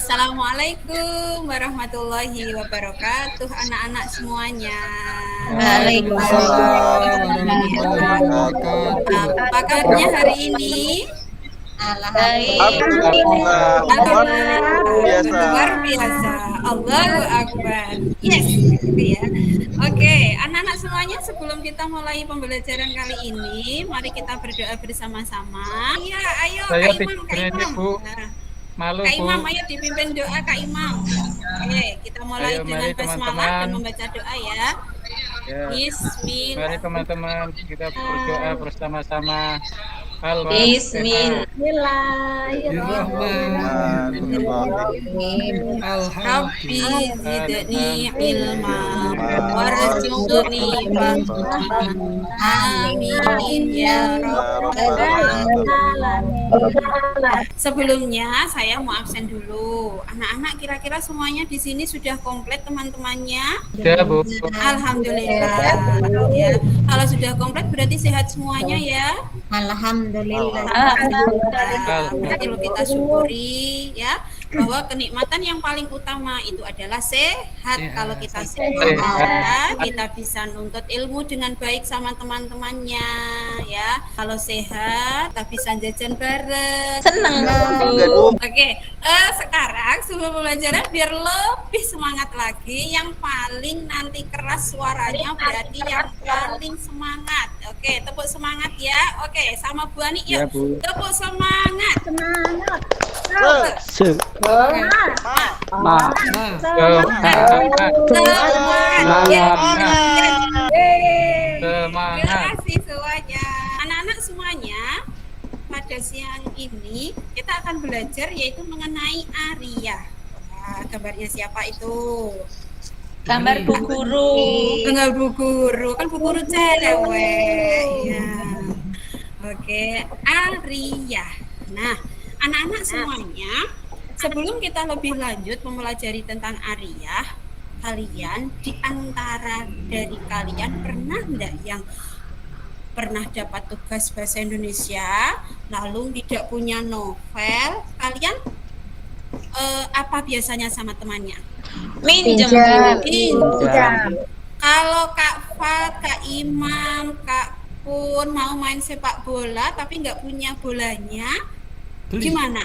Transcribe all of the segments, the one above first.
Assalamualaikum warahmatullahi wabarakatuh, anak-anak semuanya. Waalaikumsalam warahmatullahi wabarakatuh. Apa kabarnya hari ini? Alhamdulillah. Luar biasa. Allahu Akbar. Yes, gitu ya. Oke, anak-anak semuanya, sebelum kita mulai pembelajaran kali ini, mari kita berdoa bersama-sama. Iya, ayo Saya Kak Imam, Kak pikirnya Imam. Bu, malu Kak Bu. Imam, ayo dipimpin doa Kak Imam. Oke, kita mulai Ayo, dengan mari, basmalah teman-teman. dan membaca doa ya. Ya, mari Bismillah. teman-teman kita berdoa bersama-sama. Bismillahirrahmanirrahim. Rabbi zidni ilma warzuqni fahma. Amin ya rabbal alamin. Sebelumnya saya mau absen dulu. Anak-anak kira-kira semuanya di sini sudah komplit teman-temannya? Ya Bu. Alhamdulillah. Ya. Kalau sudah komplit berarti sehat semuanya ya. Alhamdulillah. Perlu kita syukuri ya bahwa kenikmatan yang paling utama itu adalah sehat. Kalau kita sehat, kita bisa nuntut ilmu dengan baik sama teman-temannya ya. Kalau sehat, kita bisa jajan bareng. Seneng. Oke, sekarang sebelum pembelajaran biar lebih semangat lagi, yang paling nanti keras suaranya berarti yang paling semangat. Oke, tepuk semangat ya. Oke, sama Bu Ani yuk. Ya, Bu. Tepuk semangat. Semangat. Terima Semangat. kasih semuanya. Anak-anak semuanya, pada siang ini kita akan belajar yaitu mengenai Arya. Nah, gambarnya siapa itu? Gambar Bu Guru. Enggak Bu Guru, kan Bu Guru cewek. Ya. Oke, Arya. Nah, anak-anak semuanya, sebelum kita lebih lanjut mempelajari tentang Arya, kalian di antara dari kalian pernah enggak yang pernah dapat tugas bahasa Indonesia lalu tidak punya novel? Kalian apa biasanya sama temannya? Minjem. Kalau Kak Fat, Kak Imam, Kak Pun mau main sepak bola tapi nggak punya bolanya, gimana?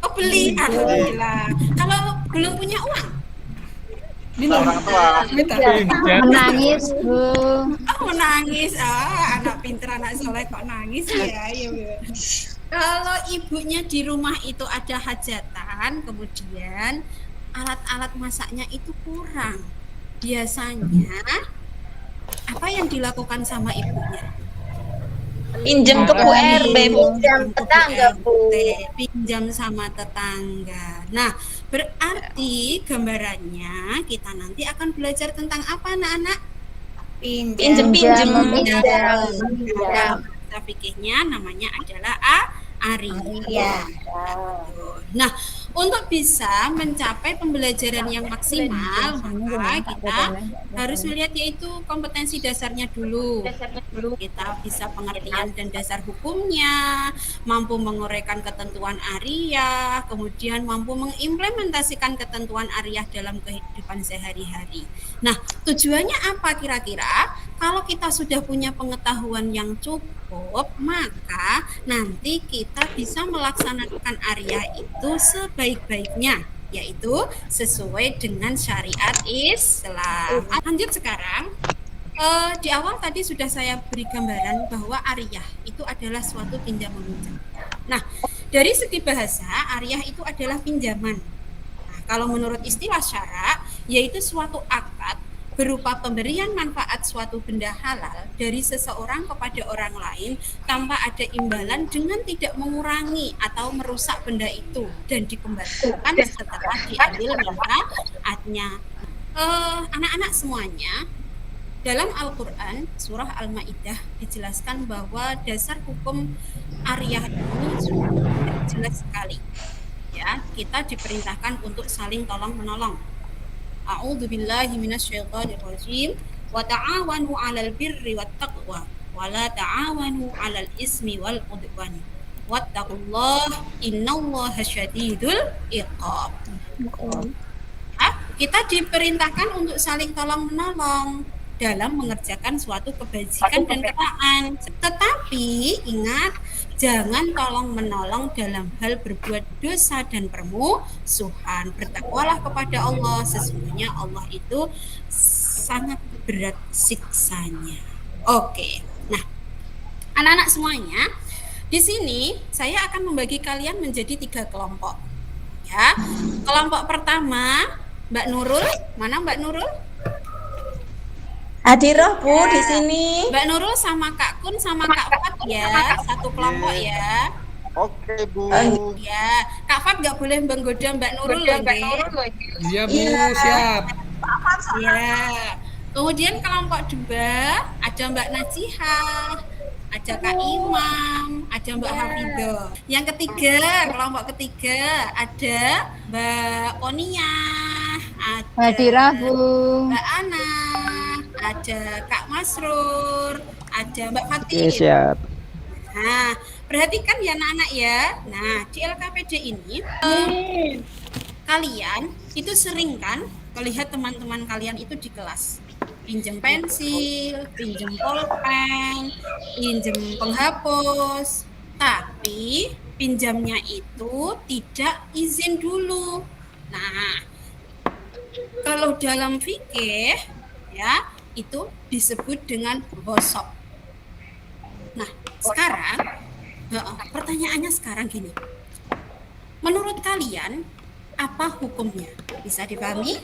Oh, beli. Alhamdulillah. Kalau belum punya uang, Orang tua. Menangis Bu. menangis. Anak pinter, anak soleh kok nangis ya. Kalau ibunya di rumah itu ada hajatan, kemudian alat-alat masaknya itu kurang, biasanya apa yang dilakukan sama ibunya? Pinjem ke Bu RB, Bu. Pinjam sama tetangga. Nah, berarti gambarannya kita nanti akan belajar tentang apa, anak-anak? Pinjem. Kita fikihnya namanya adalah Arya. Nah, untuk bisa mencapai pembelajaran yang maksimal, maka kita harus melihat yaitu kompetensi dasarnya dulu. Kita bisa pengertian dan dasar hukumnya, mampu menguraikan ketentuan Arya, kemudian mampu mengimplementasikan ketentuan Arya dalam kehidupan sehari-hari. Nah, tujuannya apa kira-kira? Kalau kita sudah punya pengetahuan yang cukup, maka nanti kita bisa melaksanakan Arya itu sebaik-baiknya, yaitu sesuai dengan syariat Islam. Lanjut sekarang. Di awal tadi sudah saya beri gambaran bahwa Arya itu adalah suatu pinjam meminjam. Nah, dari segi bahasa, Arya itu adalah pinjaman. Nah, kalau menurut istilah syara, yaitu suatu akad berupa pemberian manfaat suatu benda halal dari seseorang kepada orang lain tanpa ada imbalan dengan tidak mengurangi atau merusak benda itu dan dikembalikan setelah diambil manfaatnya. Anak-anak semuanya, dalam Al-Quran, surah Al-Ma'idah dijelaskan bahwa dasar hukum Arya ini sudah jelas sekali. Ya, kita diperintahkan untuk saling tolong-menolong. A'udzubillahi minasyaitonirrajim. Wa ta'awanu 'alal birri wat taqwa wa la ta'awanu 'alal ismi wal 'udwan. wattaqullah innallaha syadidul iqab. Kita diperintahkan untuk saling tolong menolong dalam mengerjakan suatu kebajikan dan ketaatan. Tetapi ingat, jangan tolong menolong dalam hal berbuat dosa dan permusuhan. Bertakwalah kepada Allah, sesungguhnya Allah itu sangat berat siksanya. Oke. Nah, anak-anak semuanya, di sini saya akan membagi kalian menjadi 3 kelompok. Ya. Kelompok pertama, Mbak Nurul. Mana Mbak Nurul? Hadirah Bu di sini. Mbak Nurul sama Kak Kun sama Kak Fat ya, satu kelompok ya. Oke, Bu. Ya, Kak Fat nggak boleh menggoda Mbak Nurul lagi. Iya Bu, siap. Ya. Kemudian kelompok 2 ada Mbak Najihah, ada Kak Imam, ada Mbak Hafidah. Yang ketiga, kelompok ketiga ada Mbak Onia, ada Hadirah Bu. Mbak Ana, ada Kak Masrur, ada Mbak Fatih. siap. Nah, perhatikan ya anak-anak ya. Nah, di LKPD ini kalian itu sering kan melihat teman-teman kalian itu di kelas pinjam pensil, pinjam pulpen, pinjam penghapus, tapi pinjamnya itu tidak izin dulu. Nah, kalau dalam fikih ya itu disebut dengan ghosab. Nah, sekarang pertanyaannya sekarang gini. Menurut kalian apa hukumnya? Bisa dipahami?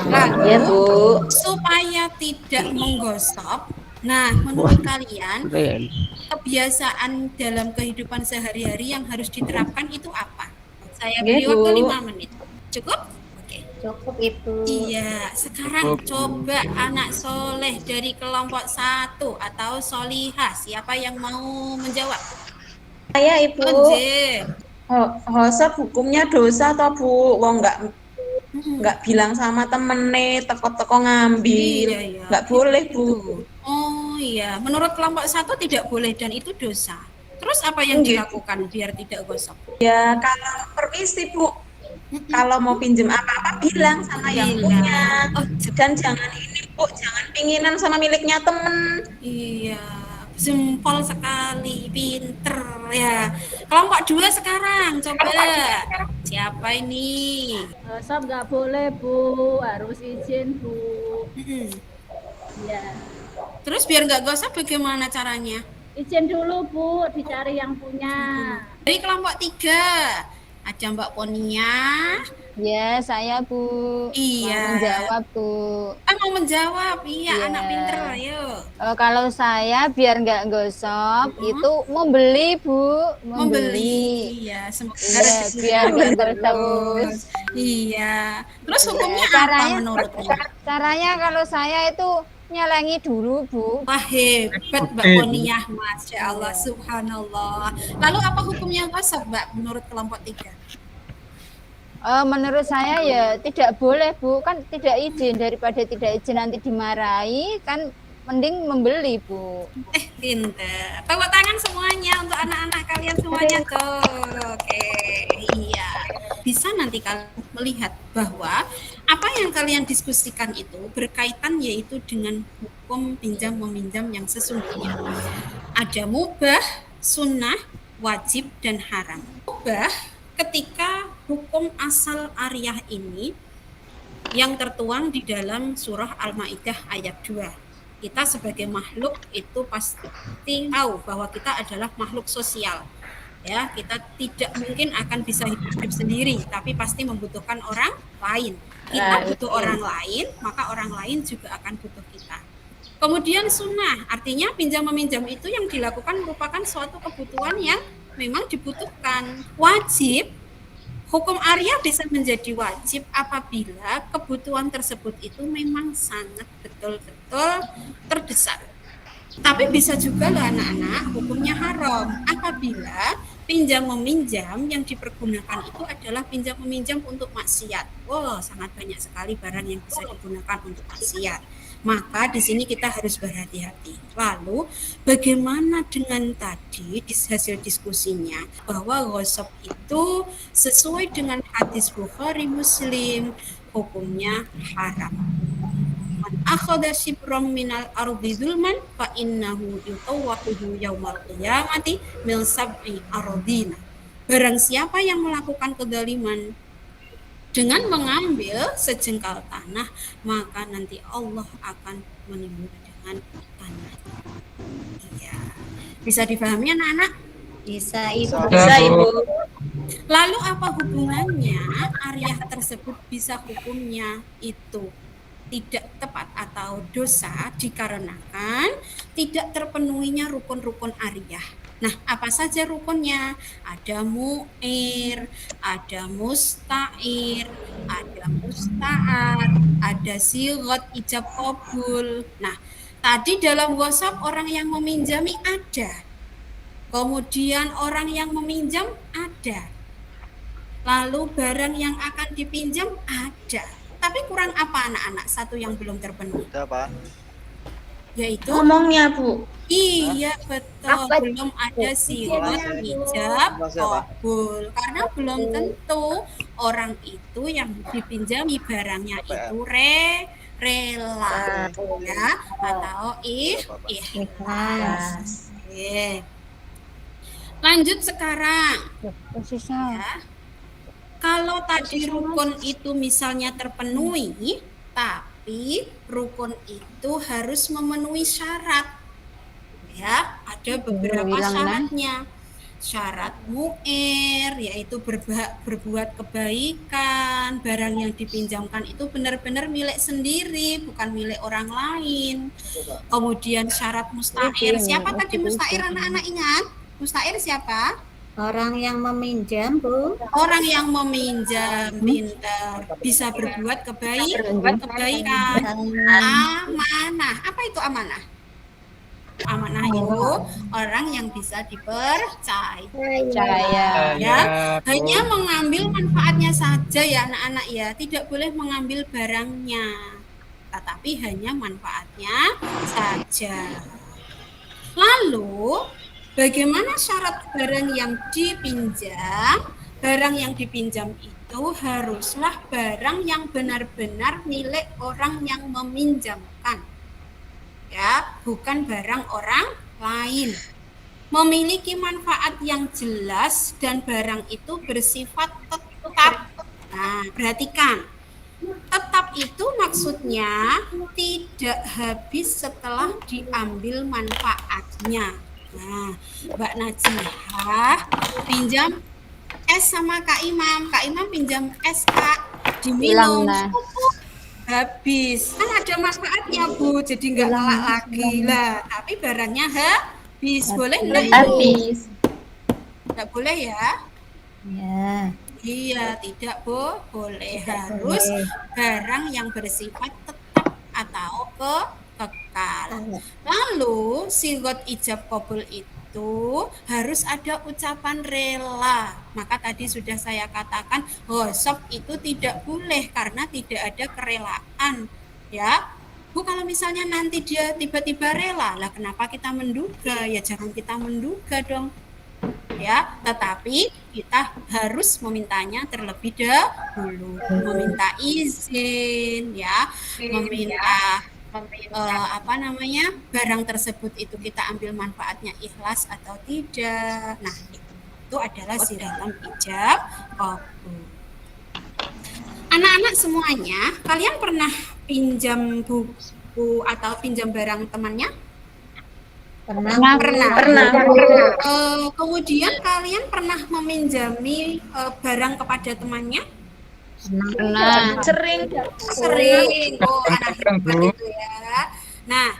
Lalu, Ya Bu. supaya tidak menggosok, nah menurut kalian Keren. kebiasaan dalam kehidupan sehari-hari yang harus diterapkan itu apa? Saya Ya, beri waktu Bu. 5 menit. Cukup? Oke. Cukup Ibu. Iya, sekarang coba anak soleh dari kelompok 1 atau solihah, siapa yang mau menjawab? Saya Ibu. Onje. Ghosab hukumnya dosa toh Bu? Wong nggak bilang sama temene teko-teko ngambil. Iya, iya. Nggak boleh Bu. Oh iya, menurut kelompok 1 tidak boleh dan itu dosa. Terus apa yang dilakukan biar tidak gosok? Ya kalau permisi Bu. Kalau mau pinjem apa-apa bilang sama yang punya. Oh, Dan jangan ini Bu, jangan pinginan sama miliknya temen. iya, jempol sekali, pinter ya. Kelompok 2 sekarang, coba. Siapa ini? Sob nggak boleh Bu, harus izin Bu. Mm-mm. Ya, Terus biar nggak gosok bagaimana caranya? izin dulu Bu, dicari yang punya. Dari kelompok 3 ada Mbak Ponia. Ya, saya Bu. Iya. Mau menjawab Bu. Mau menjawab, iya Iya. anak pinter, ayo. Kalau saya biar nggak gosok itu membeli Bu, Iya, semoga Iya, rezeki biar nggak gosok. terus. Iya. Terus hukumnya apa Caranya- menurutnya? Caranya kalau saya itu nyelengi dulu Bu. Wah, hebat Mbak Poniyah, Masya Allah, subhanallah. Lalu apa hukumnya gosok Mbak menurut kelompok 3? Menurut saya ya tidak boleh Bu, kan tidak izin, daripada tidak izin nanti dimarahi, kan mending membeli Bu. Pinter. Tepuk tangan semuanya untuk anak-anak kalian semuanya tuh. Oke, iya. Bisa nanti kalian melihat bahwa apa yang kalian diskusikan itu berkaitan yaitu dengan hukum pinjam meminjam yang sesungguhnya. Ada mubah, sunnah, wajib, dan haram. Mubah ketika hukum asal ariyah ini yang tertuang di dalam surah Al-Maidah ayat 2. Kita sebagai makhluk itu pasti tahu bahwa kita adalah makhluk sosial. Ya, kita tidak mungkin akan bisa hidup sendiri, tapi pasti membutuhkan orang lain. Kita butuh orang lain, maka orang lain juga akan butuh kita. Kemudian sunnah, artinya pinjam meminjam itu yang dilakukan merupakan suatu kebutuhan yang memang dibutuhkan. Wajib, hukum ariyah bisa menjadi wajib apabila kebutuhan tersebut itu memang sangat betul-betul terdesak. Tapi bisa juga loh anak-anak, hukumnya haram apabila pinjam meminjam yang dipergunakan itu adalah pinjam meminjam untuk maksiat. Wow, sangat banyak sekali barang yang bisa digunakan untuk maksiat. Maka di sini kita harus berhati-hati. Lalu bagaimana dengan tadi hasil diskusinya bahwa ghosab itu sesuai dengan hadis Bukhari Muslim hukumnya haram. Man akhadha shibran minal ardi zulman fa innahu yutawwaquhu yaumal qiyamati min sab'i ardina. Barang siapa yang melakukan kezaliman dengan mengambil sejengkal tanah, maka nanti Allah akan menimbulkan dengan tanah. Iya. Bisa dipahami anak-anak? Bisa Ibu. Bisa Ibu. Lalu apa hubungannya Ariyah tersebut bisa hukumnya itu tidak tepat atau dosa dikarenakan tidak terpenuhinya rukun-rukun Ariyah. Nah, apa saja rukunnya? Ada mu'ir, ada musta'ir, ada musta'ar, ada sighat ijab qabul. Nah, tadi dalam WhatsApp orang yang meminjami ada. Kemudian orang yang meminjam ada. Lalu barang yang akan dipinjam ada. Tapi kurang apa anak-anak? Satu yang belum terpenuhi. Ada Pak. Yaitu Ngomongnya Bu. iya betul, Apa? belum ada sighat ijab qabul. Karena belum tentu orang itu yang dipinjami barangnya itu rela ya atau ikhlas. Oke. Lanjut sekarang. Posisinya. Ya. Kalau tadi rukun itu misalnya terpenuhi, tapi rukun itu harus memenuhi syarat. Ya, ada beberapa syaratnya. Syarat mu'ir, yaitu berbuat kebaikan, barang yang dipinjamkan itu benar-benar milik sendiri, bukan milik orang lain. Kemudian syarat musta'ir. Siapa tadi musta'ir anak-anak ingat? Musta'ir siapa? Orang yang meminjam, Bu. Orang yang meminjam, pintar, bisa berbuat kebaikan, amanah. Apa itu amanah? Amanah itu orang yang bisa dipercaya. Ya, hanya mengambil manfaatnya saja ya anak-anak ya, tidak boleh mengambil barangnya, tetapi hanya manfaatnya saja. Lalu bagaimana syarat barang yang dipinjam? Barang yang dipinjam itu haruslah barang yang benar-benar milik orang yang meminjamkan. Ya, bukan barang orang lain. Memiliki manfaat yang jelas dan barang itu bersifat tetap. Nah, perhatikan. Tetap itu maksudnya tidak habis setelah diambil manfaatnya. Nah, Mbak Najihah pinjam es sama Kak Imam. Kak Imam pinjam es Kak, diminum. Habis. Kan ada manfaatnya Bu, jadi nggak ngelak lagi lah. Tapi barangnya habis. Boleh nggak itu? Habis. Nggak boleh ya? Ya. Iya, tidak boleh. Harus barang yang bersifat tetap atau kekal. Lalu sighat ijab qabul itu harus ada ucapan rela. Maka tadi sudah saya katakan ghosab itu tidak boleh karena tidak ada kerelaan, ya. Bu, kalau misalnya nanti dia tiba-tiba rela, lah kenapa kita menduga? Ya jangan kita menduga dong. Ya, tetapi kita harus memintanya terlebih dahulu, meminta izin, ya, meminta barang tersebut itu kita ambil manfaatnya ikhlas atau tidak. Nah, itu adalah siratan ijab qabul. Anak-anak semuanya, kalian pernah pinjam buku atau pinjam barang temannya? Pernah. Kemudian kalian pernah meminjami barang kepada temannya? Pernah. Sering. Oh, anak hebat itu ya. Nah,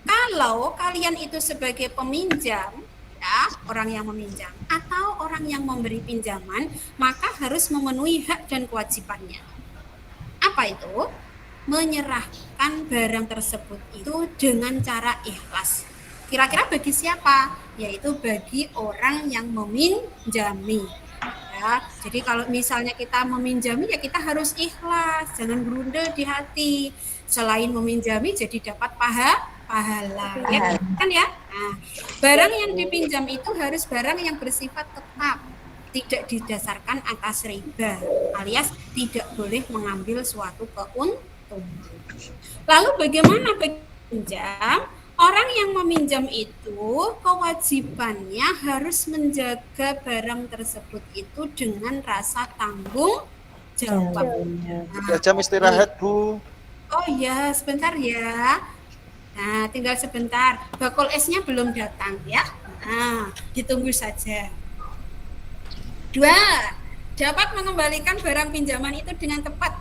kalau kalian itu sebagai peminjam, ya, orang yang meminjam atau orang yang memberi pinjaman, maka harus memenuhi hak dan kewajibannya. Apa itu? menyerahkan barang tersebut itu dengan cara ikhlas. Kira-kira bagi siapa? Yaitu bagi orang yang meminjami. Ya, jadi kalau misalnya kita meminjami ya kita harus ikhlas, jangan berundel di hati. Selain meminjami jadi dapat pahala, ya kan ya? Nah, barang yang dipinjam itu harus barang yang bersifat tetap, tidak didasarkan atas riba, alias tidak boleh mengambil suatu keuntungan. Lalu bagaimana pinjam? Orang yang meminjam itu kewajibannya harus menjaga barang tersebut itu dengan rasa tanggung jawab. Jam istirahat, Bu. Oh ya, sebentar ya. Nah, tinggal sebentar. Bakul esnya belum datang ya. Nah, ditunggu saja. 2. Dapat mengembalikan barang pinjaman itu dengan tepat.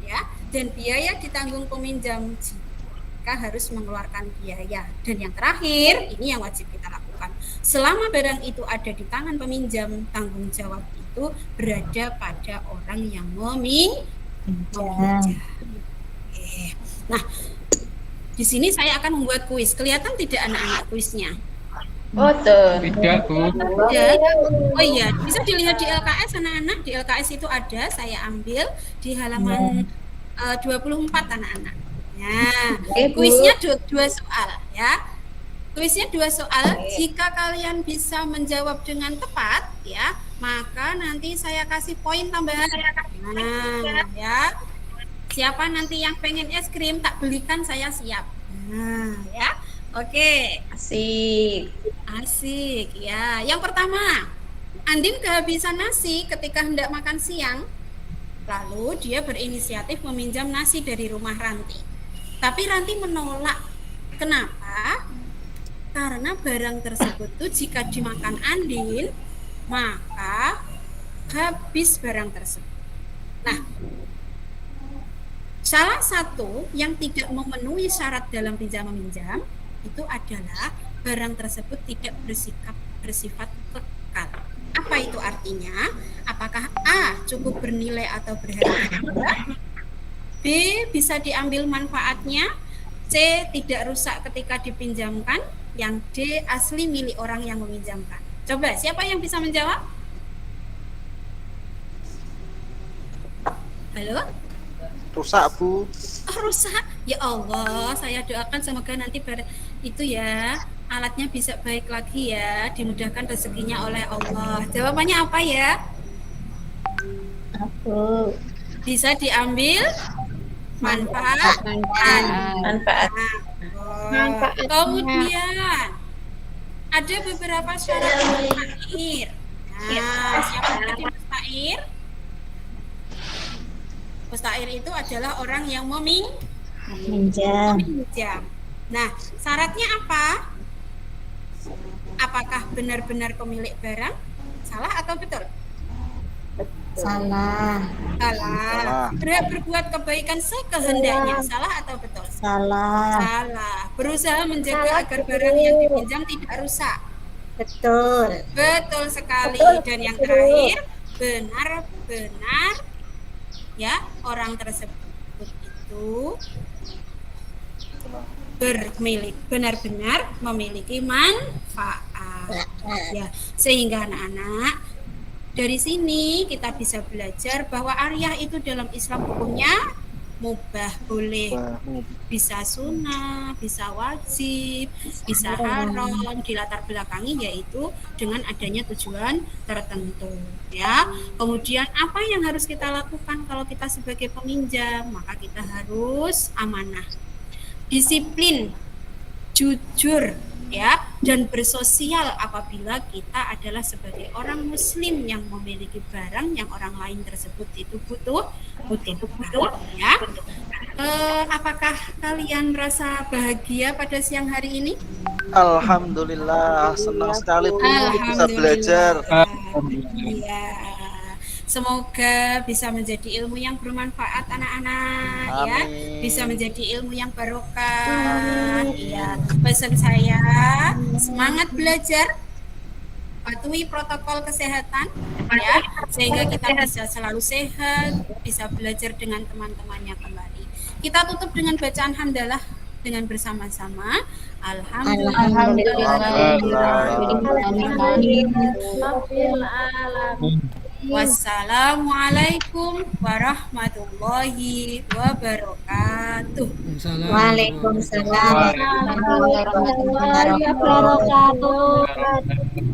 Ya, dan biaya ditanggung peminjam jika harus mengeluarkan biaya. Dan yang terakhir, ini yang wajib kita lakukan. Selama barang itu ada di tangan peminjam, tanggung jawab itu berada pada orang yang meminjam. Nah, di sini saya akan membuat kuis. Kelihatan tidak anak-anak kuisnya? Betul. Tidak, Bu. Ya. Oh iya, bisa dilihat di LKS anak-anak. Di LKS itu ada, saya ambil di halaman 24 anak-anak. Nah, kuisnya 2 soal ya. Kuisnya 2 soal. Jika kalian bisa menjawab dengan tepat ya, maka nanti saya kasih poin tambahan. Nah, ya. Siapa nanti yang pengen es krim tak belikan saya siap. Nah, ya. Oke. Asik ya. Yang pertama, Andin kehabisan nasi ketika hendak makan siang. Lalu dia berinisiatif meminjam nasi dari rumah Ranti. Tapi Ranti menolak. Kenapa? Karena barang tersebut tuh jika dimakan Andin, maka habis barang tersebut. Nah, salah satu yang tidak memenuhi syarat dalam pinjam meminjam itu adalah barang tersebut tidak bersifat kekal. Apa itu artinya? Apakah A cukup bernilai atau berharga? B bisa diambil manfaatnya, C tidak rusak ketika dipinjamkan, yang D asli milik orang yang meminjamkan. Coba siapa yang bisa menjawab? Halo? Rusak, Bu. Oh, rusak. Ya Allah, saya doakan semoga nanti itu ya alatnya bisa baik lagi ya, dimudahkan rezekinya oleh Allah. Jawabannya apa ya? Aku. Bisa diambil manfaat. Kemudian ada beberapa syarat mustahir. Nah, siapa tadi mustahir? Mustahir itu adalah orang yang meminjam. Nah, syaratnya apa? Apakah benar-benar pemilik barang? Salah atau betul? Salah. Berbuat kebaikan sekehendaknya. Salah atau betul? Salah. Berusaha menjaga agar barang yang dipinjam tidak rusak. Betul. Betul sekali. Dan yang terakhir, benar-benar ya orang tersebut itu benar-benar memiliki manfaat. Ya, sehingga anak-anak dari sini kita bisa belajar bahwa ariyah itu dalam Islam hukumnya mubah, boleh, bisa sunnah, bisa wajib, bisa haram, dilatar belakangi yaitu dengan adanya tujuan tertentu ya. Kemudian apa yang harus kita lakukan kalau kita sebagai peminjam? Maka kita harus amanah, disiplin, jujur ya, dan bersosial apabila kita adalah sebagai orang muslim yang memiliki barang yang orang lain tersebut itu butuh ya. Apakah kalian merasa bahagia pada siang hari ini? Alhamdulillah, senang sekali Bu bisa belajar. Iya. Semoga bisa menjadi ilmu yang bermanfaat anak-anak. Amin. Ya, bisa menjadi ilmu yang barokah. Iya, pesan saya semangat belajar, patuhi protokol kesehatan ya, sehingga kita bisa selalu sehat, bisa belajar dengan teman-temannya kembali. Kita tutup dengan bacaan hamdalah dengan bersama-sama. Wassalamualaikum warahmatullahi wabarakatuh. Waalaikumsalam warahmatullahi wabarakatuh.